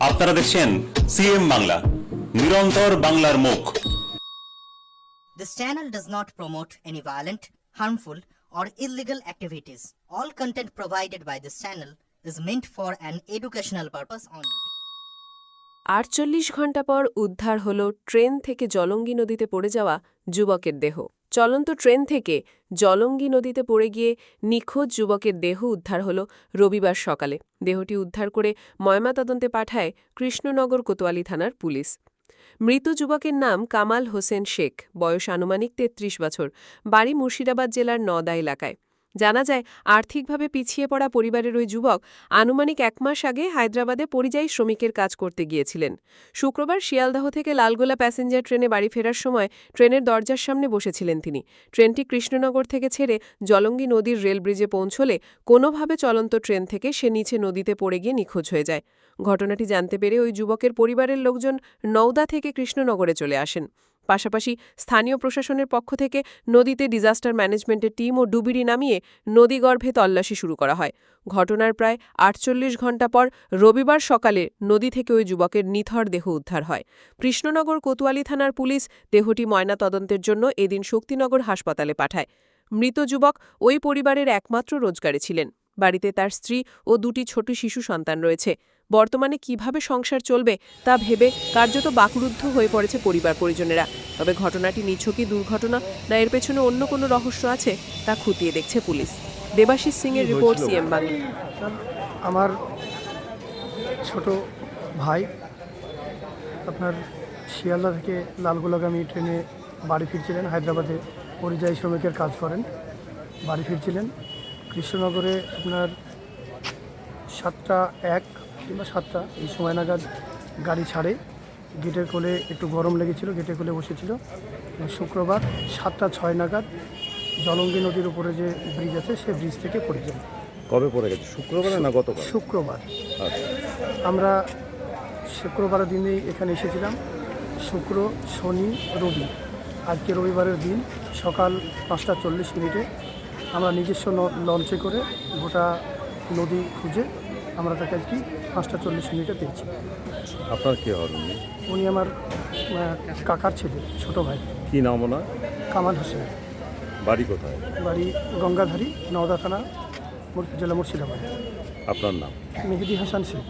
আপনারা দেখছেন সিএম বাংলা, নিরন্তর বাংলার মুখ। This channel does not promote any violent, harmful, or illegal activities. All content provided by this channel is meant for an educational purpose only. ৪৮ ঘণ্টা পর উদ্ধার হল ট্রেন থেকে জলঙ্গি নদীতে পড়ে যাওয়া যুবকের দেহ। চলন্ত ট্রেন থেকে জলঙ্গি নদীতে পড়ে গিয়ে নিখোঁজ যুবকের দেহ উদ্ধার হল রবিবার সকালে। দেহটি উদ্ধার করে ময়নাতদন্তে পাঠায় কৃষ্ণনগর কোতোয়ালি থানার পুলিশ। মৃত যুবকের নাম কামাল হোসেন শেখ, বয়স আনুমানিক ৩৩ বছর, বাড়ি মুর্শিদাবাদ জেলার নওদা এলাকায়। জানা যায়, আর্থিকভাবে পিছিয়ে পড়া পরিবারের ওই যুবক আনুমানিক ১ মাস আগে হায়দ্রাবাদে পরিযায়ী শ্রমিকের কাজ করতে গিয়েছিলেন। শুক্রবার শিয়ালদহ থেকে লালগোলা প্যাসেঞ্জার ট্রেনে বাড়ি ফেরার সময় ট্রেনের দরজার সামনে বসেছিলেন তিনি। ট্রেনটি কৃষ্ণনগর থেকে ছেড়ে জলঙ্গি নদীর রেল ব্রিজে পৌঁছলে কোনোভাবে চলন্ত ট্রেন থেকে সে নিচে নদীতে পড়ে গিয়ে নিখোঁজ হয়ে যায়। ঘটনাটি জানতে পেরে ওই যুবকের পরিবারের লোকজন নওদা থেকে কৃষ্ণনগরে চলে আসেন। পাশাপাশি স্থানীয় প্রশাসনের পক্ষ থেকে নদীতে ডিজাস্টার ম্যানেজমেন্টের টিম ও ডুবিরি নামিয়ে নদীগর্ভে তল্লাশি শুরু করা হয়। ঘটনার প্রায় ৪৮ ঘণ্টা পর রবিবার সকালে নদী থেকে ওই যুবকের নিথর দেহ উদ্ধার হয়। কৃষ্ণনগর কোতোয়ালি থানার পুলিশ দেহটি ময়নাতদন্তের জন্য এদিন শক্তিনগর হাসপাতালে পাঠায়। মৃত যুবক ওই পরিবারের একমাত্র রোজগারে ছিলেন। বাড়িতে তার স্ত্রী ও ২টি ছোট শিশু সন্তান রয়েছে। বর্তমানে কিভাবে সংসার চলবে তা ভেবে কার্যত বাকরুদ্ধ হয়ে পড়েছে পরিবার পরিজনেরা। তবে ঘটনাটি নিছকই দুর্ঘটনা না এর পেছনে অন্য কোনো রহস্য আছে তা খতিয়ে দেখছে পুলিশ। দেবাশিস সিংয়ের রিপোর্ট, সিএম বাংলা। আমার ছোট ভাই আপনার শিয়ালদা থেকে লালগোলাগামী ট্রেনে বাড়ি ফিরছিলেন। হায়দ্রাবাদে পরিযায়ী শ্রমিকের কাজ করেন। বাড়ি ফিরছিলেন কৃষ্ণনগরে আপনার ৭টা ১ কিংবা ৭টা এই সময় নাগাদ গাড়ি ছাড়ে। গেটের কোলে একটু গরম লেগেছিল, গেটের কোলে বসেছিল। শুক্রবার ৭টা ৬ নাগাদ জলঙ্গি নদীর উপরে যে ব্রিজ আছে সে ব্রিজ থেকে পড়ে যায়। কবে পড়ে গেছে? শুক্রবারে না গতকাল? শুক্রবার। আচ্ছা, আমরা শুক্রবারের দিনেই এখানে এসেছিলাম। শুক্র, শনি, রবি, আজকে রবিবারের দিন সকাল ৫টা ৪০ আমরা নিজস্ব লঞ্চে করে গোটা নদী খুঁজে আমরা তাকে আজকে ৫টা ৪০ পেয়েছি। আপনার কে হন উনি? উনি আমার কাকার ছেলে, ছোট ভাই। কি নাম ওনার? কামাল হোসেন। বাড়ি কোথায়? বাড়ি গঙ্গাধারী, নওদা থানা, জেলা মুর্শিদাবাদ। আপনার নাম? মেহেদি হাসান শেখ।